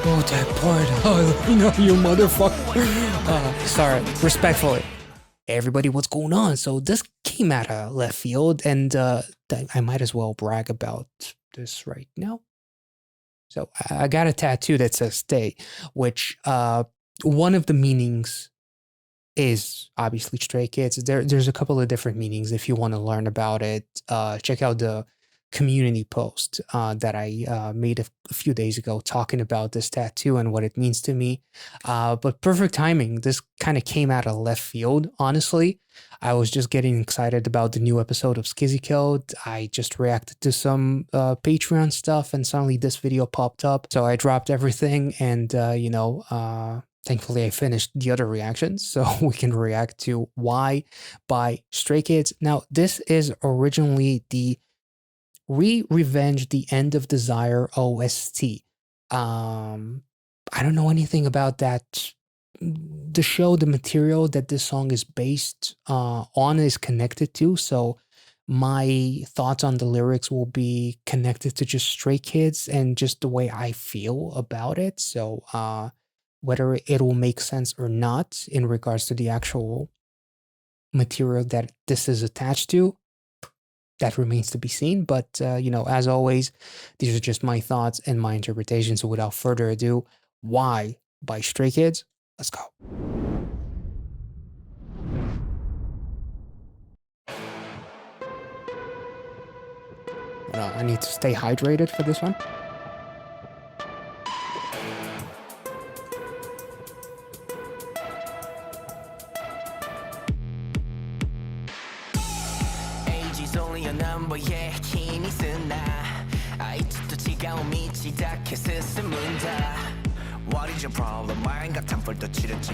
Oh, that part. Oh, you know, you motherfucker. Sorry, respectfully. Everybody, what's going on? So this came out of left field, and I might as well brag about this right now. So I got a tattoo that says "Stay," which one of the meanings is obviously Stray Kids. There's a couple of different meanings. If you want to learn about it, check out the community post that I made a few days ago talking about this tattoo and what it means to me. But perfect timing. This kind of came out of left field, honestly. I was just getting excited about the new episode of SKZ Get. I just reacted to some Patreon stuff, and suddenly this video popped up. So I dropped everything, and thankfully I finished the other reactions, so we can react to Why by Stray Kids. Now, this is originally the Revenge the End of Desire OST. I don't know anything about that. The show, the material that this song is based on is connected to, so my thoughts on the lyrics will be connected to just Stray Kids and just the way I feel about it. So whether it will make sense or not in regards to the actual material that this is attached to, that remains to be seen. But, as always, these are just my thoughts and my interpretations. So without further ado, Why by Stray Kids. Let's go. I need to stay hydrated for this one.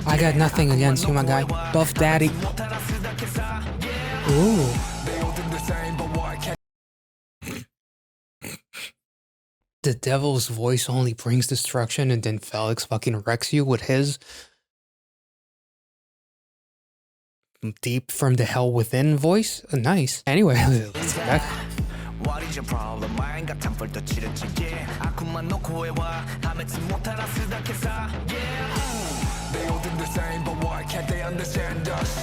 I got nothing against you, my guy. Buff Daddy. Ooh. The devil's voice only brings destruction, and then Felix fucking wrecks you with his deep from the hell within voice. Nice. Anyway, let's get back. What is your problem? I ain't got time for the chit-chat. 아픔만 놓고 해와 하면서 못하라 쓰다해서 They all do the same, but why can't they understand us?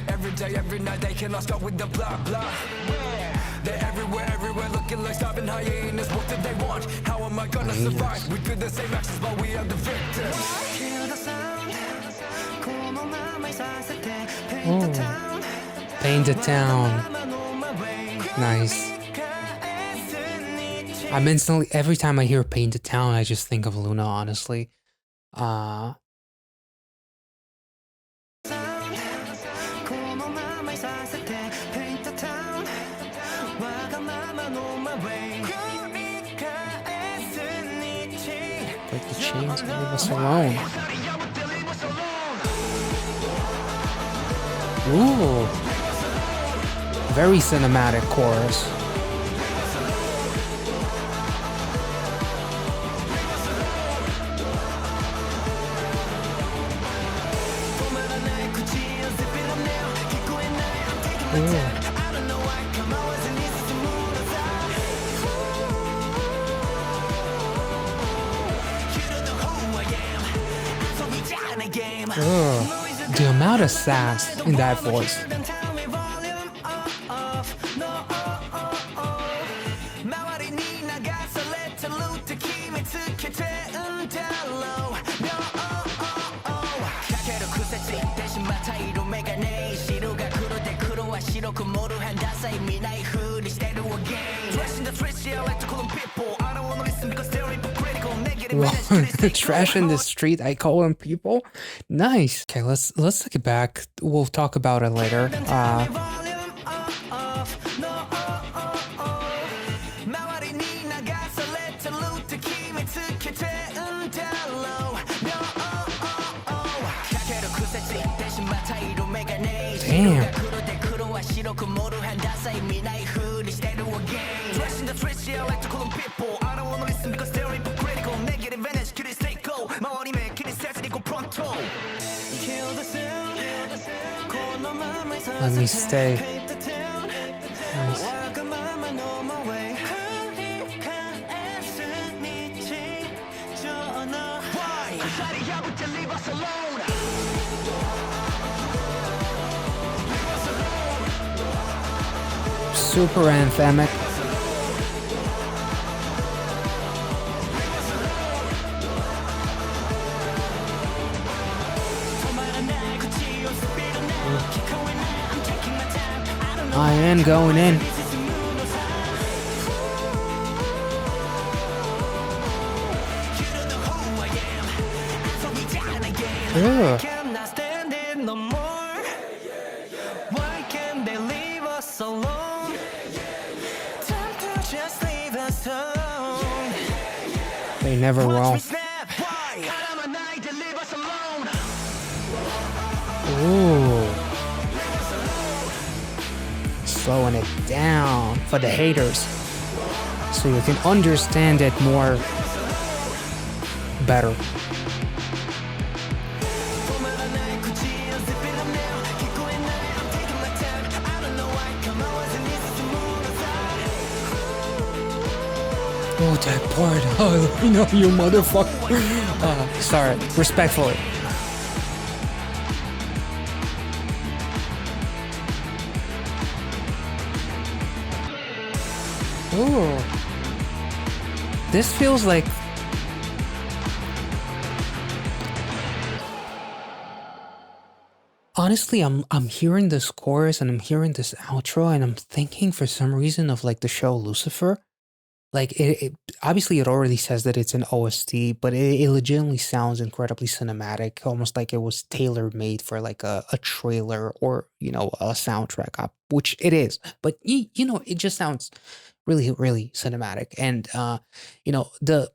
Every day, every night, they cannot stop with the blah blah. They're everywhere, looking like starving hyenas. What do they want? How am I gonna survive? We do the same actions, but we are the victims. Oh. Paint the town. Nice. I'm instantly, every time I hear Paint the Town, I just think of Luna, honestly. Break the chains and leave us alone. Ooh. Very cinematic chorus. The amount of sass in that voice. Trash in the street, I call them people. Nice. Okay, let's take it back. We'll talk about it later. Damn. Let me stay. Nice. Super anthemic. I am going in. Ugh. They never will. Ooh. Slowing it down for the haters, so you can understand it more better. Oh, that part. Oh, you know, you motherfucker. Sorry, respectfully. Ooh. This feels like... Honestly, I'm hearing this chorus and I'm hearing this outro and I'm thinking for some reason of like the show Lucifer. Like it obviously it already says that it's an OST, but it legitimately sounds incredibly cinematic, almost like it was tailor-made for like a trailer or, you know, a soundtrack, which it is. But you know, it just sounds really, really cinematic. And you know, the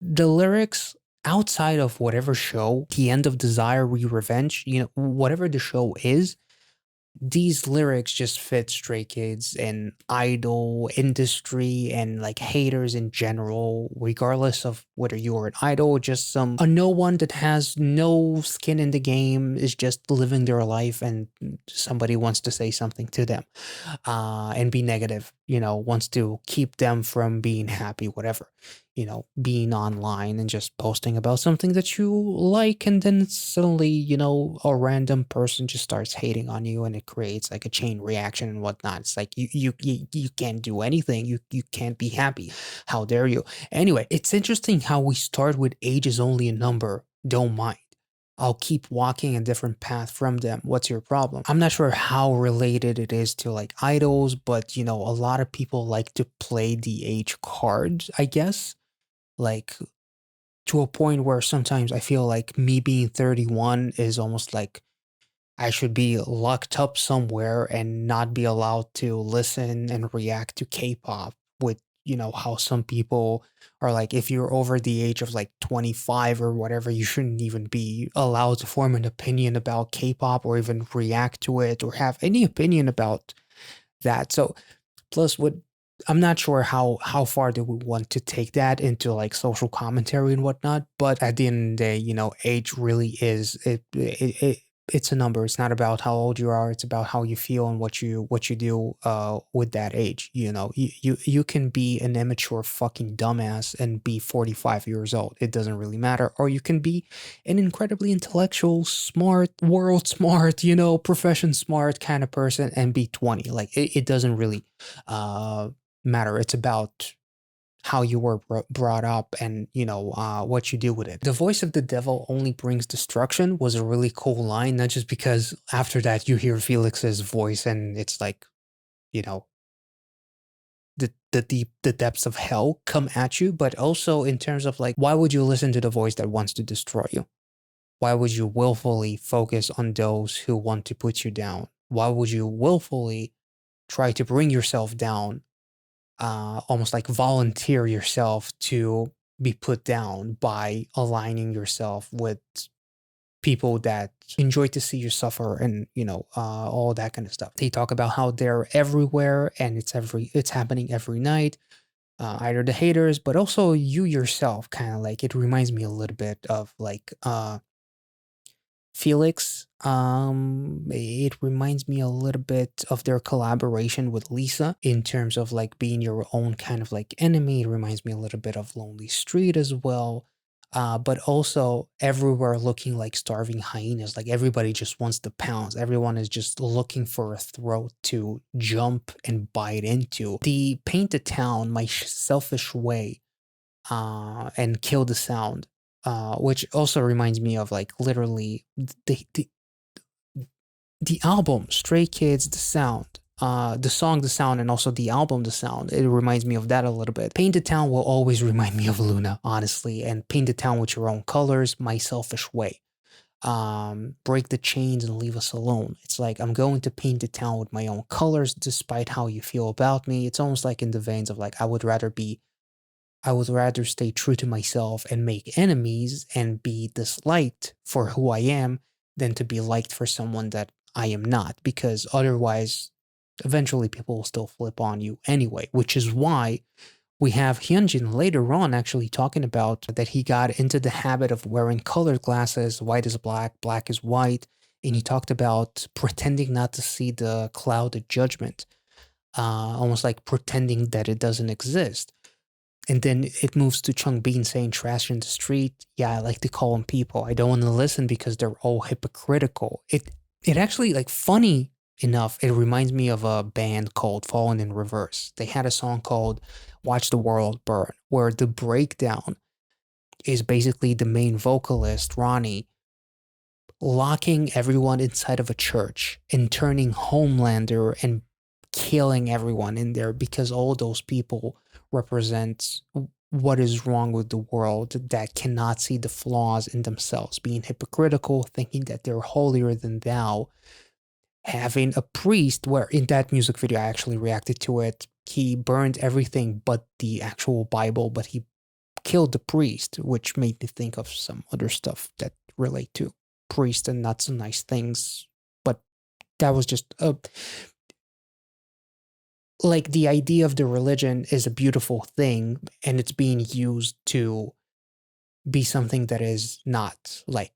lyrics outside of whatever show, The End of Desire, Revenge, you know, whatever the show is, these lyrics just fit Stray Kids and idol industry and like haters in general, regardless of whether you're an idol or just a no one that has no skin in the game, is just living their life and somebody wants to say something to them and be negative, you know, wants to keep them from being happy, whatever, you know, being online and just posting about something that you like, and then suddenly, you know, a random person just starts hating on you and it creates like a chain reaction and whatnot. It's like you can't do anything, you can't be happy, how dare you. Anyway, it's interesting how we start with age is only a number, don't mind, I'll keep walking a different path from them, what's your problem? I'm not sure how related it is to like idols, but you know, a lot of people like to play the age card, I guess, like to a point where sometimes I feel like me being 31 is almost like I should be locked up somewhere and not be allowed to listen and react to K-pop, with, you know, how some people are like, if you're over the age of like 25 or whatever, you shouldn't even be allowed to form an opinion about K-pop or even react to it or have any opinion about that. So plus what, I'm not sure how far do we want to take that into like social commentary and whatnot, but at the end of the day, you know, age really is it's a number. It's not about how old you are. It's about how you feel and what you do with that age. You know, you can be an immature fucking dumbass and be 45 years old. It doesn't really matter. Or you can be an incredibly intellectual, smart, world smart, you know, profession smart kind of person and be 20. Like it doesn't really matter. It's about how you were brought up and, you know, what you do with it. The voice of the devil only brings destruction was a really cool line, not just because after that you hear Felix's voice and it's like, you know, the depths of hell come at you, but also in terms of like, why would you listen to the voice that wants to destroy you? Why would you willfully focus on those who want to put you down? Why would you willfully try to bring yourself down? Almost like volunteer yourself to be put down by aligning yourself with people that enjoy to see you suffer and, you know, all that kind of stuff. They talk about how they're everywhere and it's happening every night. Either the haters, but also you yourself, kind of like, it reminds me a little bit of like Felix. It reminds me a little bit of their collaboration with Lisa in terms of like being your own kind of like enemy. It reminds me a little bit of Lonely Street as well. but also everywhere looking like starving hyenas. Like everybody just wants to pounce. Everyone is just looking for a throat to jump and bite into. The paint the town my selfish way, and kill the sound, which also reminds me of like literally the album Stray Kids, the sound. The song, the sound, and also the album, the sound. It reminds me of that a little bit. Paint the town will always remind me of Luna, honestly, and paint the town with your own colors, my selfish way. Break the chains and leave us alone. It's like I'm going to paint the town with my own colors, despite how you feel about me. It's almost like in the veins of like I would rather stay true to myself and make enemies and be disliked for who I am than to be liked for someone that I am not, because otherwise, eventually people will still flip on you anyway, which is why we have Hyunjin later on actually talking about that he got into the habit of wearing colored glasses, white is black, black is white, and he talked about pretending not to see the cloud of judgment, almost like pretending that it doesn't exist. And then it moves to Chung Bean saying trash in the street. Yeah, I like to call them people. I don't want to listen because they're all hypocritical. It actually, like, funny enough, it reminds me of a band called Fallen in Reverse. They had a song called Watch the World Burn, where the breakdown is basically the main vocalist, Ronnie, locking everyone inside of a church and turning Homelander and killing everyone in there because all those people represent what is wrong with the world, that cannot see the flaws in themselves, being hypocritical, thinking that they're holier than thou, having a priest, where in that music video I actually reacted to it, he burned everything but the actual Bible, but he killed the priest, which made me think of some other stuff that relate to priest and not so nice things. But that was just a like the idea of the religion is a beautiful thing, and it's being used to be something that is not, like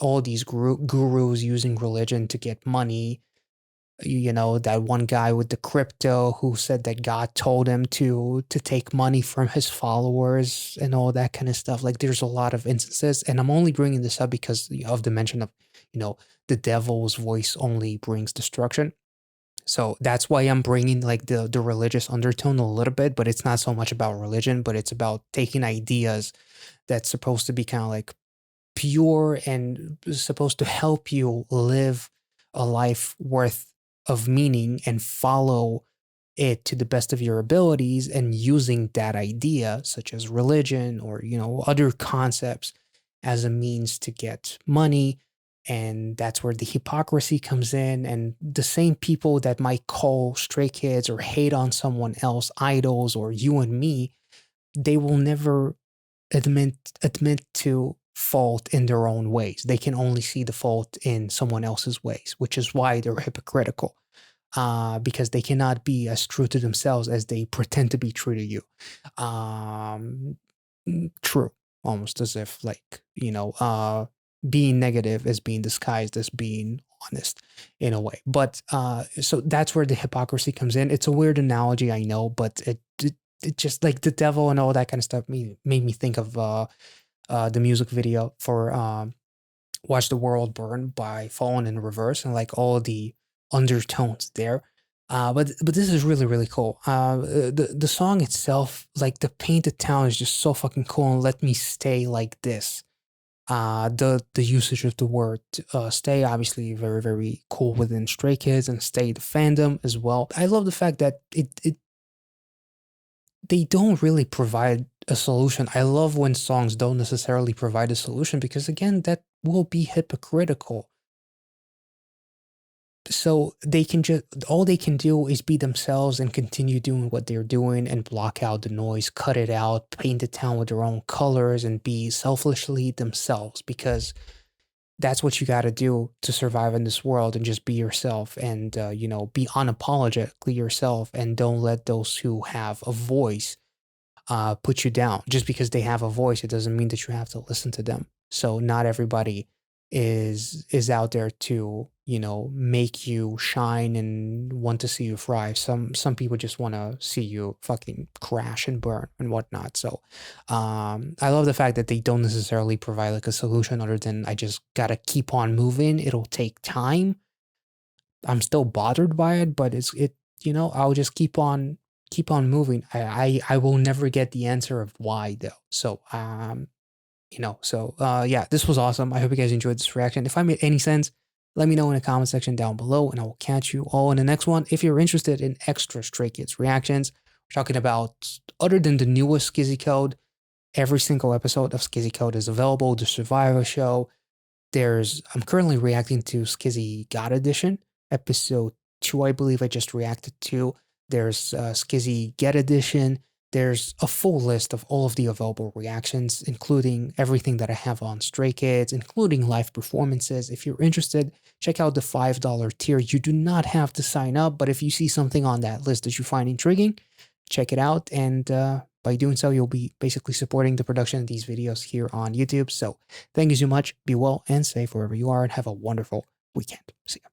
all these gurus using religion to get money. You know, that one guy with the crypto who said that God told him to take money from his followers and all that kind of stuff. Like there's a lot of instances, and I'm only bringing this up because of the mention of, the devil's voice only brings destruction. So that's why I'm bringing like the religious undertone a little bit, but it's not so much about religion, but it's about taking ideas that's supposed to be kind of like pure and supposed to help you live a life worth of meaning and follow it to the best of your abilities, and using that idea, such as religion or, other concepts, as a means to get money. And that's where the hypocrisy comes in. And the same people that might call Stray Kids or hate on someone else idols, or you and me, they will never admit to fault in their own ways. They can only see the fault in someone else's ways, which is why they're hypocritical. Because they cannot be as true to themselves as they pretend to be true to you. True, almost as if like, being negative is being disguised as being honest in a way. But so that's where the hypocrisy comes in. It's a weird analogy, I know, but it just like the devil and all that kind of stuff made me think of the music video for Watch the World Burn by Fallen in Reverse, and like all the undertones there. But this is really, really cool. The song itself, like the painted town, is just so fucking cool. And let me stay like this. The usage of the word stay, obviously very, very cool within Stray Kids and Stay the fandom as well. I love the fact that they don't really provide a solution. I love when songs don't necessarily provide a solution, because again, that will be hypocritical. So all they can do is be themselves and continue doing what they're doing and block out the noise, cut it out, paint the town with their own colors, and be selfishly themselves, because that's what you got to do to survive in this world, and just be yourself and, be unapologetically yourself, and don't let those who have a voice put you down. Just because they have a voice, it doesn't mean that you have to listen to them. So not everybody is out there to, you know, make you shine and want to see you thrive. Some people just want to see you fucking crash and burn and whatnot. So I love the fact that they don't necessarily provide like a solution other than I just gotta keep on moving. It'll take time. I'm still bothered by it, but you know, I'll just keep on moving. I will never get the answer of why though. So you know, so yeah, this was awesome. I hope you guys enjoyed this reaction. If I made any sense, let me know in the comment section down below, and I will catch you all in the next one. If you're interested in extra Stray Kids reactions, we're talking about, other than the newest SKZ Code, every single episode of SKZ Code is available. The Survivor Show. I'm currently reacting to SKZ Godedition, episode 2, I believe I just reacted to. There's SKZ Get Edition. There's a full list of all of the available reactions, including everything that I have on Stray Kids, including live performances. If you're interested, check out the $5 tier. You do not have to sign up, but if you see something on that list that you find intriguing, check it out. And by doing so, you'll be basically supporting the production of these videos here on YouTube. So thank you so much. Be well and safe wherever you are, and have a wonderful weekend. See ya.